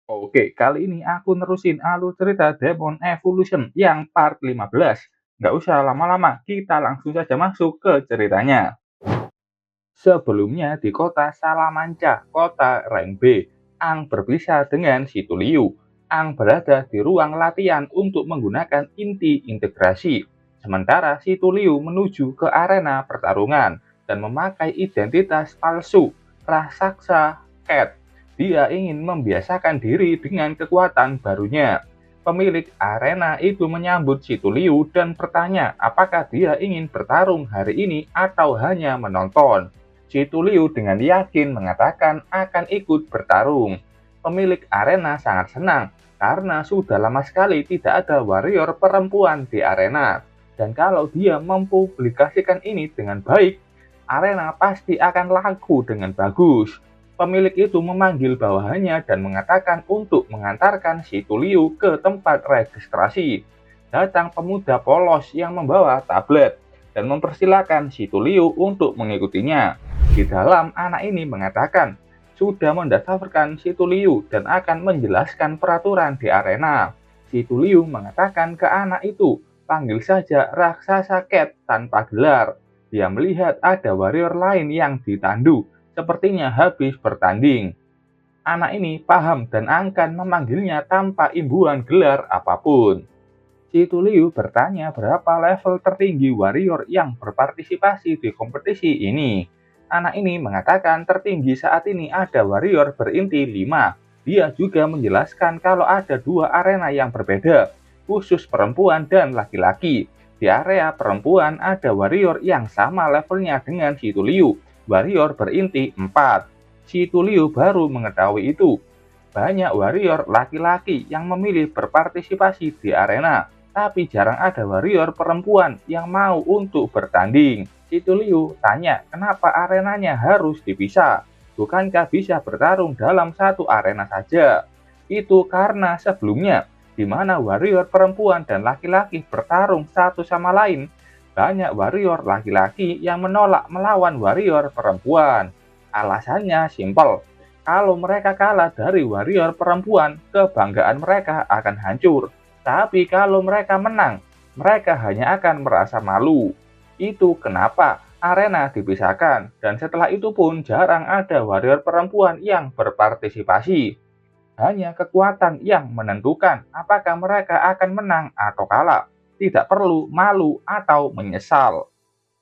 Oke, kali ini aku nerusin alur cerita Demon Evolution yang part 15. Nggak usah lama-lama, kita langsung saja masuk ke ceritanya. Sebelumnya di kota Salamanca, kota rank B, Ang berpisah dengan Situ Liu. Ang berada di ruang latihan untuk menggunakan inti integrasi. Sementara Situ Liu menuju ke arena pertarungan dan memakai identitas palsu raksasa Cat. Dia ingin membiasakan diri dengan kekuatan barunya. Pemilik arena itu menyambut Situ Liu dan bertanya apakah dia ingin bertarung hari ini atau hanya menonton. Situ Liu dengan yakin mengatakan akan ikut bertarung. Pemilik arena sangat senang karena sudah lama sekali tidak ada warrior perempuan di arena. Dan kalau dia mempublikasikan ini dengan baik, arena pasti akan laku dengan bagus. Pemilik itu memanggil bawahannya dan mengatakan untuk mengantarkan Situ Liu ke tempat registrasi. Datang pemuda polos yang membawa tablet dan mempersilahkan Situ Liu untuk mengikutinya. Di dalam, anak ini mengatakan sudah mendaftarkan Situ Liu dan akan menjelaskan peraturan di arena. Situ Liu mengatakan ke anak itu, panggil saja raksasa Cat tanpa gelar. Dia melihat ada warrior lain yang ditandu, sepertinya habis bertanding. Anak ini paham dan akan memanggilnya tanpa imbuhan gelar apapun. Situ Liu bertanya berapa level tertinggi warrior yang berpartisipasi di kompetisi ini. Anak ini mengatakan tertinggi saat ini ada warrior berinti 5. Dia juga menjelaskan kalau ada dua arena yang berbeda, khusus perempuan dan laki-laki. Di area perempuan ada warrior yang sama levelnya dengan Situ Liu, warrior berinti 4. Situ Liu baru mengetahui itu. Banyak warrior laki-laki yang memilih berpartisipasi di arena, tapi jarang ada warrior perempuan yang mau untuk bertanding. Situ Liu tanya kenapa arenanya harus dipisah. Bukankah bisa bertarung dalam satu arena saja? Itu karena sebelumnya, di mana warrior perempuan dan laki-laki bertarung satu sama lain, banyak warrior laki-laki yang menolak melawan warrior perempuan. Alasannya simpel, kalau mereka kalah dari warrior perempuan, kebanggaan mereka akan hancur. Tapi kalau mereka menang, mereka hanya akan merasa malu. Itu kenapa arena dipisahkan, dan setelah itu pun jarang ada warrior perempuan yang berpartisipasi. Hanya kekuatan yang menentukan apakah mereka akan menang atau kalah. Tidak perlu malu atau menyesal.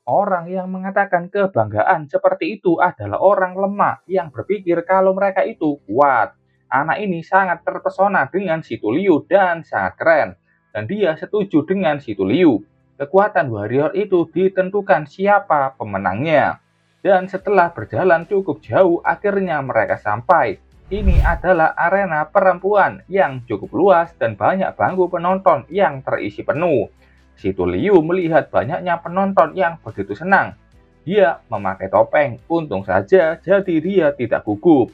Orang yang mengatakan kebanggaan seperti itu adalah orang lemah yang berpikir kalau mereka itu kuat. Anak ini sangat terpesona dengan Situ Liu dan sangat keren. Dan dia setuju dengan Situ Liu. Kekuatan warrior itu ditentukan siapa pemenangnya. Dan setelah berjalan cukup jauh, akhirnya mereka sampai. Ini adalah arena perempuan yang cukup luas dan banyak bangku penonton yang terisi penuh. Situ Liu melihat banyaknya penonton yang begitu senang. Dia memakai topeng, untung saja jadi dia tidak gugup.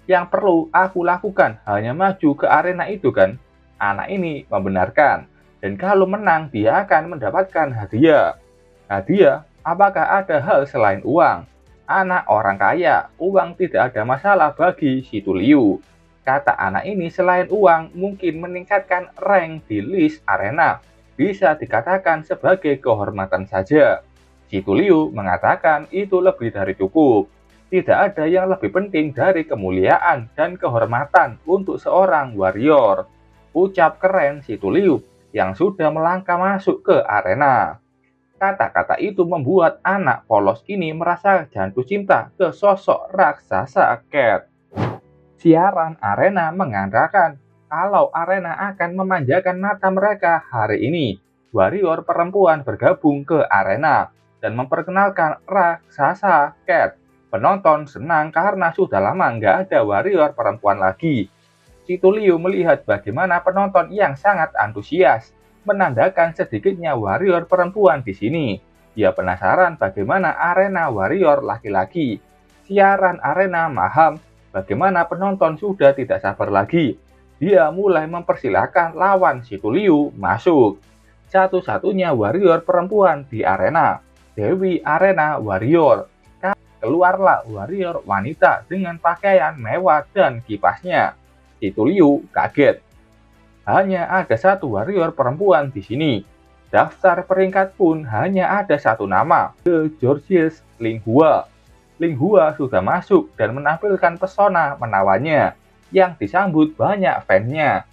Yang perlu aku lakukan hanya maju ke arena itu kan? Anak ini membenarkan. Dan kalau menang dia akan mendapatkan hadiah. Hadiah? Apakah ada hal selain uang? Anak orang kaya, uang tidak ada masalah bagi Situ Liu. Kata anak ini selain uang mungkin meningkatkan rank di list arena. Bisa dikatakan sebagai kehormatan saja. Situ Liu mengatakan itu lebih dari cukup. Tidak ada yang lebih penting dari kemuliaan dan kehormatan untuk seorang warrior. Ucap keren Situ Liu yang sudah melangkah masuk ke arena. Kata-kata itu membuat anak polos ini merasa jatuh cinta ke sosok raksasa Cat. Siaran arena mengandalkan kalau arena akan memanjakan mata mereka hari ini. Warrior perempuan bergabung ke arena dan memperkenalkan raksasa Cat. Penonton senang karena sudah lama nggak ada warrior perempuan lagi. Situ Liu melihat bagaimana penonton yang sangat antusias, menandakan sedikitnya warrior perempuan di sini. Dia penasaran bagaimana arena warrior laki-laki. Siaran arena maham, bagaimana penonton sudah tidak sabar lagi. Dia mulai mempersilahkan lawan Situ Liu masuk. Satu-satunya warrior perempuan di arena, Dewi Arena Warrior. Keluarlah warrior wanita dengan pakaian mewah dan kipasnya. Si Tuliu kaget. Hanya ada satu warrior perempuan di sini. Daftar peringkat pun hanya ada satu nama, The Georges Linghua. Linghua sudah masuk dan menampilkan pesona menawannya, yang disambut banyak fansnya.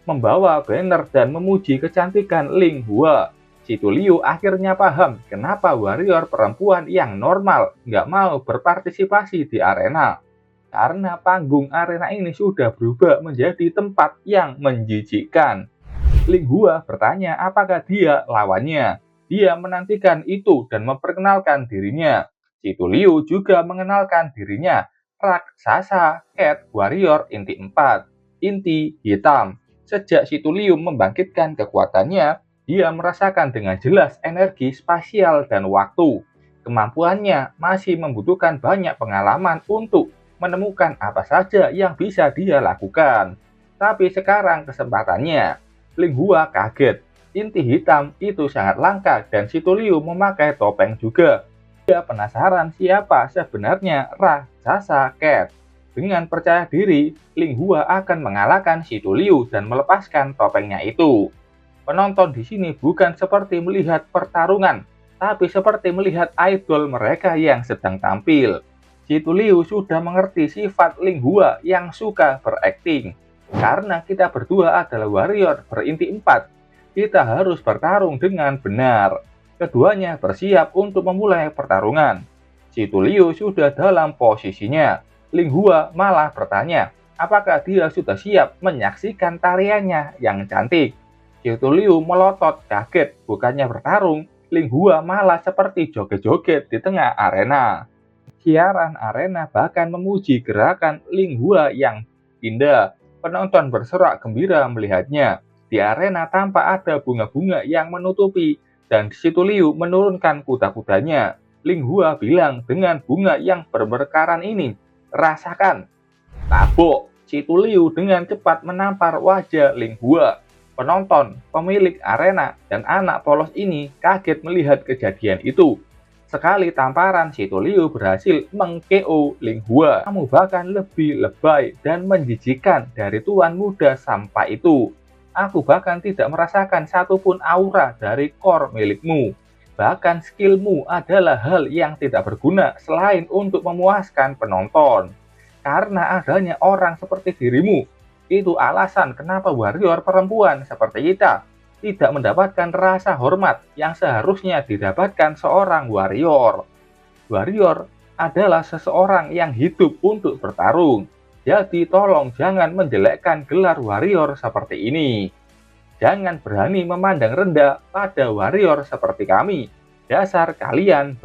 Membawa banner dan memuji kecantikan Linghua. Si Tuliu akhirnya paham kenapa warrior perempuan yang normal nggak mau berpartisipasi di arena. Karena panggung arena ini sudah berubah menjadi tempat yang menjijikkan. Linghua bertanya apakah dia lawannya. Dia menantikan itu dan memperkenalkan dirinya. Si Tuliu juga mengenalkan dirinya. Raksasa Cat Warrior Inti 4, Inti Hitam. Sejak si Tuliu membangkitkan kekuatannya, dia merasakan dengan jelas energi spasial dan waktu. Kemampuannya masih membutuhkan banyak pengalaman untuk menemukan apa saja yang bisa dia lakukan. Tapi sekarang kesempatannya. Linghua kaget. Inti hitam itu sangat langka dan si Tuliu memakai topeng juga. Dia penasaran siapa sebenarnya raksasa Cat. Dengan percaya diri, Linghua akan mengalahkan si Tuliu dan melepaskan topengnya itu. Penonton di sini bukan seperti melihat pertarungan, tapi seperti melihat idol mereka yang sedang tampil. Si Tuliu sudah mengerti sifat Linghua yang suka berakting. Karena kita berdua adalah warrior berinti 4, kita harus bertarung dengan benar. Keduanya bersiap untuk memulai pertarungan. Si Tuliu sudah dalam posisinya. Linghua malah bertanya, apakah dia sudah siap menyaksikan tariannya yang cantik. Si Tuliu melotot kaget, bukannya bertarung, Linghua malah seperti joget-joget di tengah arena. Siaran arena bahkan memuji gerakan Linghua yang indah. Penonton bersorak gembira melihatnya. Di arena tampak ada bunga-bunga yang menutupi dan si Tuliu menurunkan kuda-kudanya. Linghua bilang dengan bunga yang bermekaran ini, rasakan. Tabok, si Tuliu dengan cepat menampar wajah Linghua. Penonton, pemilik arena, dan anak polos ini kaget melihat kejadian itu. Sekali tamparan, si Tuliu berhasil meng-KO Linghua. Kamu bahkan lebih lebay dan menjijikan dari tuan muda sampah itu. Aku bahkan tidak merasakan satupun aura dari core milikmu. Bahkan skillmu adalah hal yang tidak berguna selain untuk memuaskan penonton. Karena adanya orang seperti dirimu, itu alasan kenapa warrior perempuan seperti kita tidak mendapatkan rasa hormat yang seharusnya didapatkan seorang warrior. Warrior adalah seseorang yang hidup untuk bertarung. Jadi tolong jangan menjelekkan gelar warrior seperti ini. Jangan berani memandang rendah pada warrior seperti kami. Dasar kalian.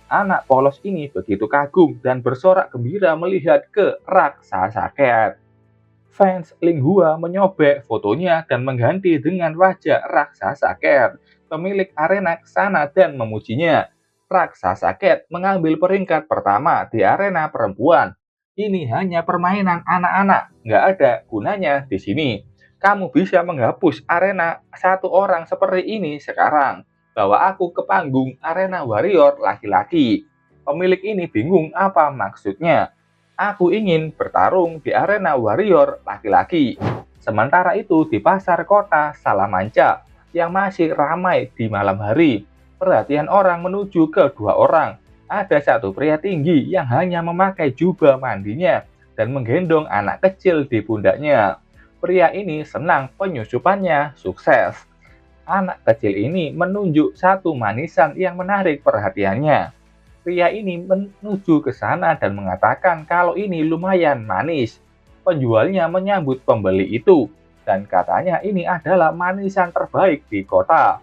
Anak polos ini begitu kagum dan bersorak gembira melihat ke raksasa Cat. Fans Linghua menyobek fotonya dan mengganti dengan wajah raksasa Cat. Pemilik arena ke sana dan memujinya. Raksasa Cat mengambil peringkat pertama di arena perempuan. Ini hanya permainan anak-anak, nggak ada gunanya di sini. Kamu bisa menghapus arena satu orang seperti ini sekarang. Bawa aku ke panggung arena warrior laki-laki. Pemilik ini bingung apa maksudnya. Aku ingin bertarung di arena warrior laki-laki. Sementara itu di pasar kota Salamanca yang masih ramai di malam hari, perhatian orang menuju ke dua orang. Ada satu pria tinggi yang hanya memakai jubah mandinya dan menggendong anak kecil di pundaknya. Pria ini senang penyusupannya sukses. Anak kecil ini menunjuk satu manisan yang menarik perhatiannya. Pria ini menuju ke sana dan mengatakan kalau ini lumayan manis. Penjualnya menyambut pembeli itu dan katanya ini adalah manisan terbaik di kota.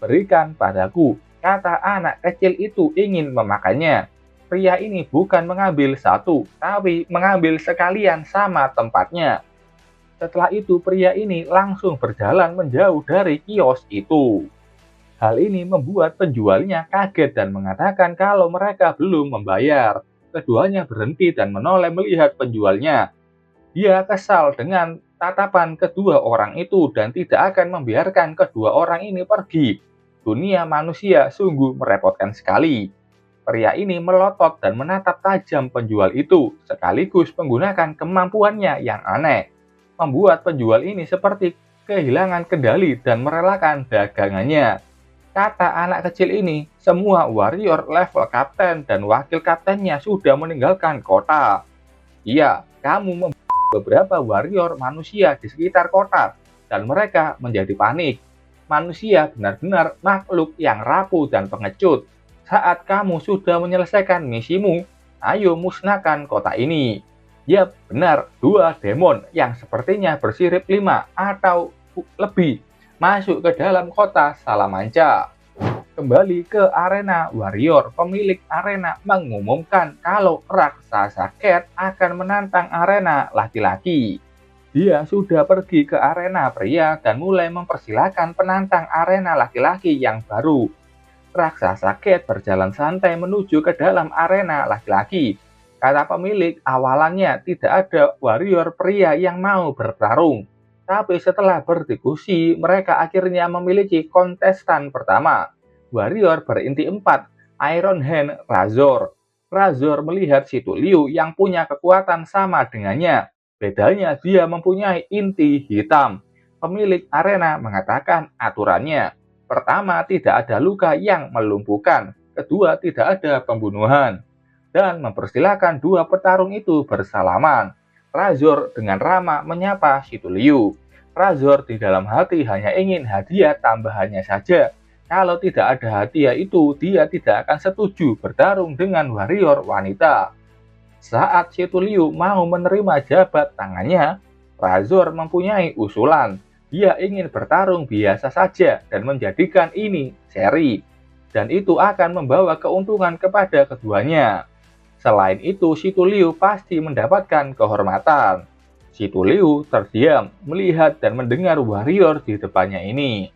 Berikan padaku, kata anak kecil itu ingin memakannya. Pria ini bukan mengambil satu, tapi mengambil sekalian sama tempatnya. Setelah itu pria ini langsung berjalan menjauh dari kios itu. Hal ini membuat penjualnya kaget dan mengatakan kalau mereka belum membayar. Keduanya berhenti dan menoleh melihat penjualnya. Dia kesal dengan tatapan kedua orang itu dan tidak akan membiarkan kedua orang ini pergi. Dunia manusia sungguh merepotkan sekali. Pria ini melotot dan menatap tajam penjual itu, sekaligus menggunakan kemampuannya yang aneh, membuat penjual ini seperti kehilangan kendali dan merelakan dagangannya. Kata anak kecil ini, semua warrior level kapten dan wakil kaptennya sudah meninggalkan kota. Iya, kamu membuat beberapa warrior manusia di sekitar kota, dan mereka menjadi panik. Manusia benar-benar makhluk yang rapuh dan pengecut. Saat kamu sudah menyelesaikan misimu, ayo musnahkan kota ini. Ya, benar, dua demon yang sepertinya bersirip 5 atau lebih masuk ke dalam kota Salamanca. Kembali ke arena warrior, pemilik arena mengumumkan kalau raksasa Cat akan menantang arena laki-laki. Dia sudah pergi ke arena pria dan mulai mempersilahkan penantang arena laki-laki yang baru. Raksasa Cat berjalan santai menuju ke dalam arena laki-laki. Kata pemilik, awalannya tidak ada warrior pria yang mau bertarung. Tapi setelah berdiskusi, mereka akhirnya memiliki kontestan pertama. Warrior berinti 4, Iron Hand Razor. Razor melihat Situ Liu yang punya kekuatan sama dengannya. Bedanya dia mempunyai inti hitam. Pemilik arena mengatakan aturannya. Pertama, tidak ada luka yang melumpuhkan. Kedua, tidak ada pembunuhan. Dan mempersilahkan dua petarung itu bersalaman. Razor dengan ramah menyapa Situ Liu. Razor di dalam hati hanya ingin hadiah tambahannya saja. Kalau tidak ada hadiah itu, dia tidak akan setuju bertarung dengan warrior wanita. Saat Situ Liu mau menerima jabat tangannya, Razor mempunyai usulan. Dia ingin bertarung biasa saja dan menjadikan ini seri. Dan itu akan membawa keuntungan kepada keduanya. Selain itu, Situ Liu pasti mendapatkan kehormatan. Situ Liu terdiam, melihat dan mendengar warrior di depannya ini.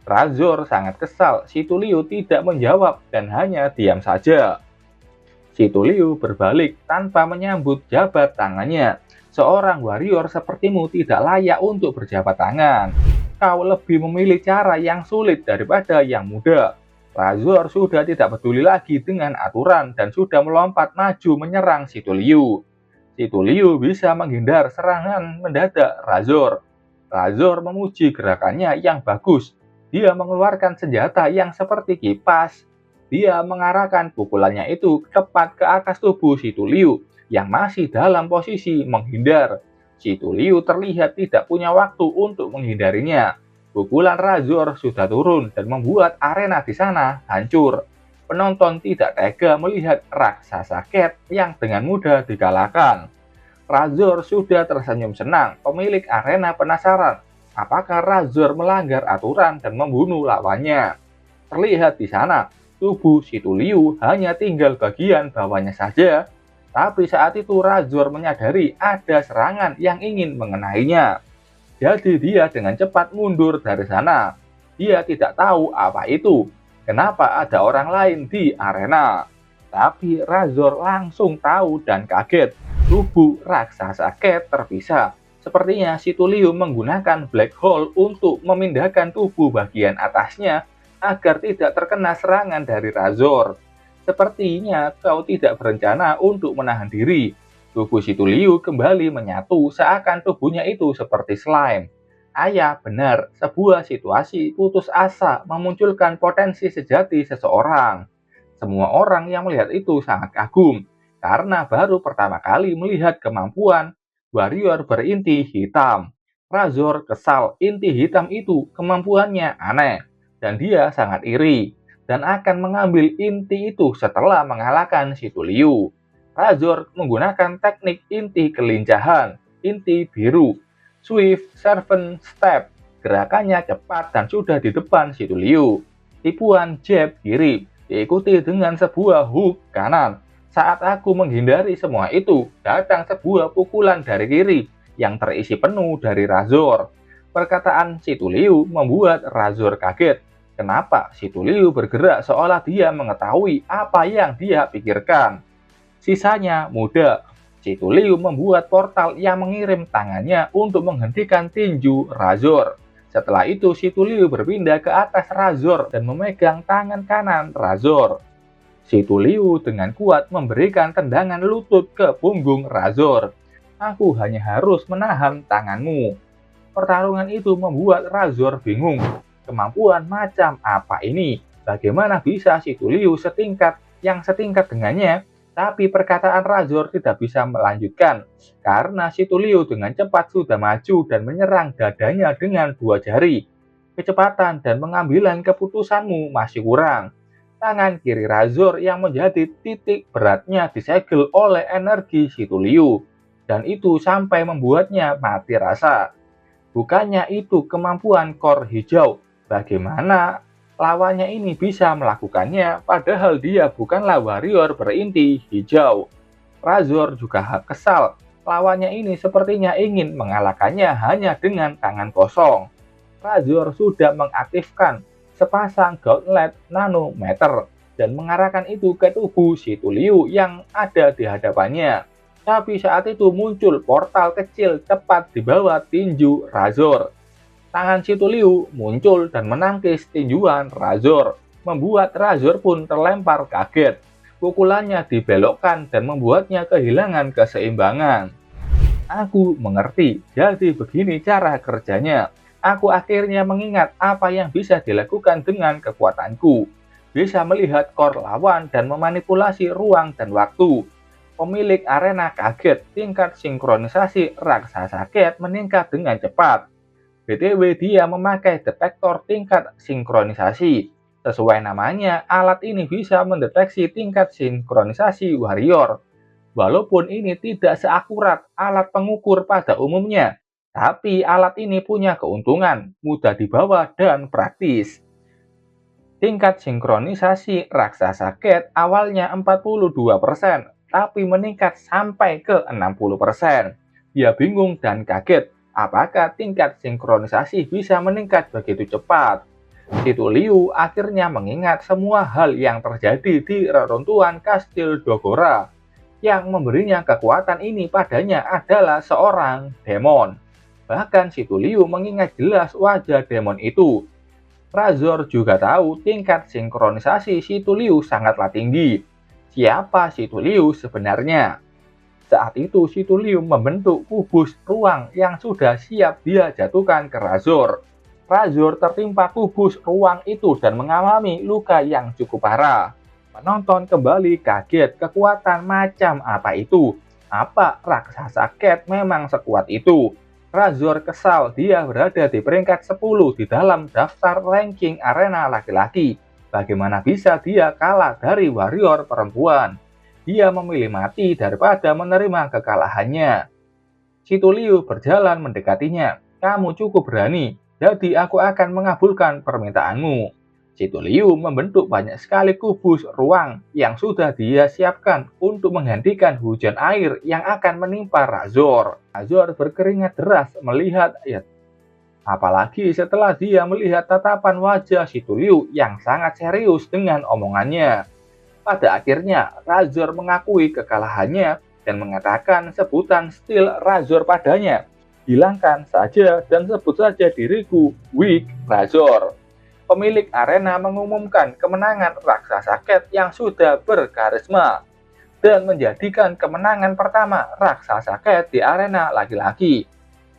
Razor sangat kesal, Situ Liu tidak menjawab dan hanya diam saja. Situ Liu berbalik tanpa menyambut jabat tangannya. Seorang warrior sepertimu tidak layak untuk berjabat tangan. Kau lebih memilih cara yang sulit daripada yang mudah. Razor sudah tidak peduli lagi dengan aturan dan sudah melompat maju menyerang Situ Liu. Situ Liu bisa menghindar serangan mendadak Razor. Razor memuji gerakannya yang bagus. Dia mengeluarkan senjata yang seperti kipas. Dia mengarahkan pukulannya itu tepat ke atas tubuh Situ Liu yang masih dalam posisi menghindar. Situ Liu terlihat tidak punya waktu untuk menghindarinya. Pukulan Razor sudah turun dan membuat arena di sana hancur. Penonton tidak tega melihat raksasa Cat yang dengan mudah dikalahkan. Razor sudah tersenyum senang. Pemilik arena penasaran. Apakah Razor melanggar aturan dan membunuh lawannya? Terlihat di sana, tubuh Situ Liu hanya tinggal bagian bawahnya saja. Tapi saat itu Razor menyadari ada serangan yang ingin mengenainya. Jadi dia dengan cepat mundur dari sana. Dia tidak tahu apa itu. Kenapa ada orang lain di arena? Tapi Razor langsung tahu dan kaget. Tubuh raksasa Cat terpisah. Sepertinya Situ Liu menggunakan black hole untuk memindahkan tubuh bagian atasnya agar tidak terkena serangan dari Razor. Sepertinya kau tidak berencana untuk menahan diri. Tubuh Situ Liu kembali menyatu seakan tubuhnya itu seperti slime. Ayah, benar, sebuah situasi putus asa memunculkan potensi sejati seseorang. Semua orang yang melihat itu sangat kagum, karena baru pertama kali melihat kemampuan warrior berinti hitam. Razor kesal, inti hitam itu kemampuannya aneh, dan dia sangat iri, dan akan mengambil inti itu setelah mengalahkan Situ Liu. Razor menggunakan teknik inti kelincahan, inti biru, Swift Servant Step. Gerakannya cepat dan sudah di depan Situ Liu. Tipuan jab kiri, diikuti dengan sebuah hook kanan. Saat aku menghindari semua itu, datang sebuah pukulan dari kiri yang terisi penuh dari Razor. Perkataan Situ Liu membuat Razor kaget. Kenapa Situ Liu bergerak seolah dia mengetahui apa yang dia pikirkan? Sisanya mudah. Situ Liu membuat portal yang mengirim tangannya untuk menghentikan tinju Razor. Setelah itu Situ Liu berpindah ke atas Razor dan memegang tangan kanan Razor. Si Tuliu dengan kuat memberikan tendangan lutut ke punggung Razor. Aku hanya harus menahan tanganmu. Pertarungan itu membuat Razor bingung. Kemampuan macam apa ini? Bagaimana bisa si Tuliu setingkat dengannya? Tapi perkataan Razor tidak bisa melanjutkan karena si Tuliu dengan cepat sudah maju dan menyerang dadanya dengan 2 jari. Kecepatan dan pengambilan keputusanmu masih kurang. Tangan kiri Razor yang menjadi titik beratnya disegel oleh energi si Tuliu, dan itu sampai membuatnya mati rasa. Bukannya itu kemampuan core hijau, bagaimana lawannya ini bisa melakukannya padahal dia bukanlah warrior berinti hijau. Razor juga kesal, lawannya ini sepertinya ingin mengalahkannya hanya dengan tangan kosong. Razor sudah mengaktifkan sepasang gauntlet nanometer dan mengarahkan itu ke tubuh si Tuliu yang ada di hadapannya. Tapi saat itu muncul portal kecil tepat di bawah tinju Razor. Tangan si Tuliu muncul dan menangkis tinjuan Razor, membuat Razor pun terlempar kaget. Pukulannya dibelokkan dan membuatnya kehilangan keseimbangan. Aku mengerti, jadi begini cara kerjanya. Aku akhirnya mengingat apa yang bisa dilakukan dengan kekuatanku. Bisa melihat core lawan dan memanipulasi ruang dan waktu. Pemilik arena kaget, tingkat sinkronisasi raksasa Cat meningkat dengan cepat. BTW dia memakai detektor tingkat sinkronisasi. Sesuai namanya, alat ini bisa mendeteksi tingkat sinkronisasi warrior. Walaupun ini tidak seakurat alat pengukur pada umumnya, tapi alat ini punya keuntungan, mudah dibawa dan praktis. Tingkat sinkronisasi raksasa Cat awalnya 42%, tapi meningkat sampai ke 60%. Dia bingung dan kaget, apakah tingkat sinkronisasi bisa meningkat begitu cepat? Si Tuliu akhirnya mengingat semua hal yang terjadi di reruntuhan Kastil Dogora. Yang memberinya kekuatan ini padanya adalah seorang demon. Bahkan si Tuliu mengingat jelas wajah demon itu. Razor juga tahu tingkat sinkronisasi si Tuliu sangatlah tinggi. Siapa si Tuliu sebenarnya? Saat itu si Tuliu membentuk kubus ruang yang sudah siap dia jatuhkan ke Razor. Razor tertimpa kubus ruang itu dan mengalami luka yang cukup parah. Penonton kembali kaget, kekuatan macam apa itu? Apa raksasa Cat memang sekuat itu? Razor kesal, dia berada di peringkat 10 di dalam daftar ranking arena laki-laki. Bagaimana bisa dia kalah dari warrior perempuan? Dia memilih mati daripada menerima kekalahannya. Si Tuliu berjalan mendekatinya. Kamu cukup berani, jadi aku akan mengabulkan permintaanmu. Si Tuliu membentuk banyak sekali kubus ruang yang sudah dia siapkan untuk menghentikan hujan air yang akan menimpa Razor. Razor berkeringat deras melihat apalagi setelah dia melihat tatapan wajah si Tuliu yang sangat serius dengan omongannya. Pada akhirnya, Razor mengakui kekalahannya dan mengatakan sebutan Steel Razor padanya. Hilangkan saja dan sebut saja diriku Weak Razor. Pemilik arena mengumumkan kemenangan raksasa Cat yang sudah berkarisma dan menjadikan kemenangan pertama raksasa Cat di arena laki-laki.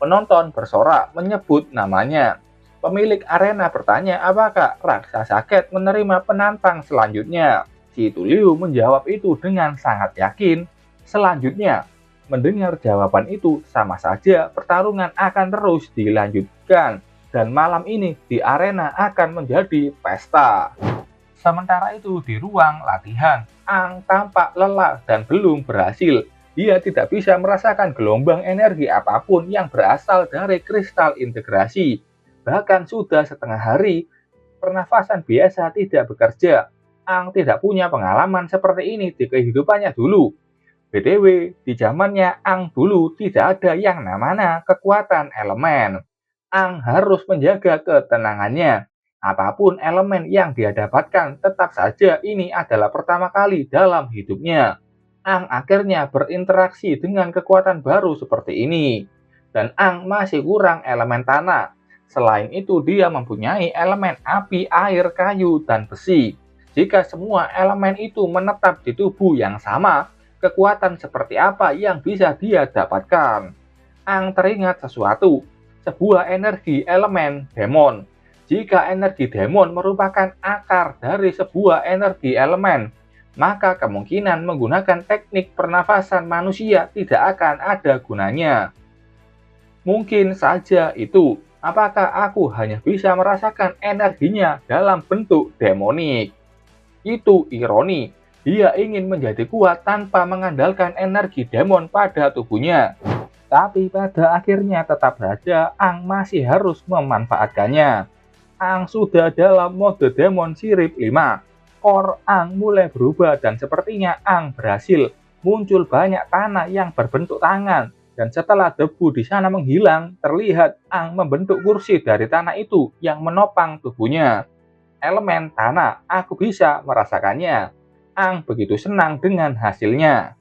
Penonton bersorak menyebut namanya. Pemilik arena bertanya apakah raksasa Cat menerima penantang selanjutnya. Si Tuliu menjawab itu dengan sangat yakin. Selanjutnya, mendengar jawaban itu sama saja pertarungan akan terus dilanjutkan. Dan malam ini di arena akan menjadi pesta. Sementara itu di ruang latihan, Ang tampak lelah dan belum berhasil. Dia tidak bisa merasakan gelombang energi apapun yang berasal dari kristal integrasi. Bahkan sudah setengah hari, pernafasan biasa tidak bekerja. Ang tidak punya pengalaman seperti ini di kehidupannya dulu. BTW, di zamannya Ang dulu tidak ada yang namanya kekuatan elemen. Ang harus menjaga ketenangannya. Apapun elemen yang dia dapatkan, tetap saja ini adalah pertama kali dalam hidupnya. Ang akhirnya berinteraksi dengan kekuatan baru seperti ini. Dan Ang masih kurang elemen tanah. Selain itu dia mempunyai elemen api, air, kayu, dan besi. Jika semua elemen itu menetap di tubuh yang sama, kekuatan seperti apa yang bisa dia dapatkan? Ang teringat sesuatu, sebuah energi elemen demon. Jika energi demon merupakan akar dari sebuah energi elemen, maka kemungkinan menggunakan teknik pernafasan manusia tidak akan ada gunanya. Mungkin saja itu, apakah aku hanya bisa merasakan energinya dalam bentuk demonik? Itu ironi, dia ingin menjadi kuat tanpa mengandalkan energi demon pada tubuhnya. Tapi pada akhirnya tetap saja Ang masih harus memanfaatkannya. Ang sudah dalam mode demon sirip 5. Core Ang mulai berubah dan sepertinya Ang berhasil. Muncul banyak tanah yang berbentuk tangan. Dan setelah debu di sana menghilang, terlihat Ang membentuk kursi dari tanah itu yang menopang tubuhnya. Elemen tanah, aku bisa merasakannya. Ang begitu senang dengan hasilnya.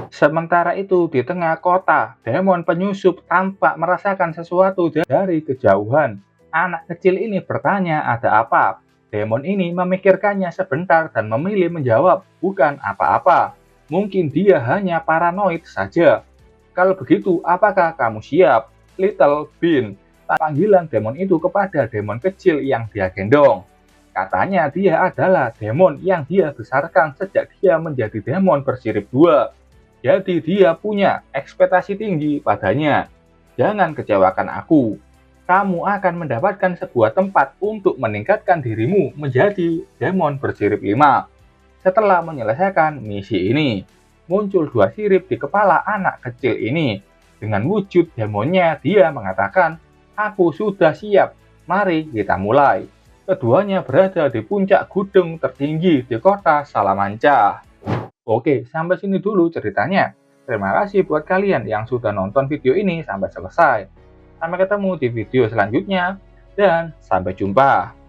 Sementara itu, di tengah kota, demon penyusup tampak merasakan sesuatu dari kejauhan. Anak kecil ini bertanya, "Ada apa?" Demon ini memikirkannya sebentar dan memilih menjawab, "Bukan apa-apa. Mungkin dia hanya paranoid saja." Kalau begitu, apakah kamu siap? Little Bean. Panggilan demon itu kepada demon kecil yang dia gendong. Katanya dia adalah demon yang dia besarkan sejak dia menjadi demon bersirip 2. Jadi dia punya ekspektasi tinggi padanya. Jangan kecewakan aku. Kamu akan mendapatkan sebuah tempat untuk meningkatkan dirimu menjadi demon bersirip 5. Setelah menyelesaikan misi ini, muncul 2 sirip di kepala anak kecil ini. Dengan wujud demonnya, dia mengatakan, "Aku sudah siap, mari kita mulai." Keduanya berada di puncak gunung tertinggi di kota Salamanca. Oke, sampai sini dulu ceritanya. Terima kasih buat kalian yang sudah nonton video ini sampai selesai. Sampai ketemu di video selanjutnya, dan sampai jumpa.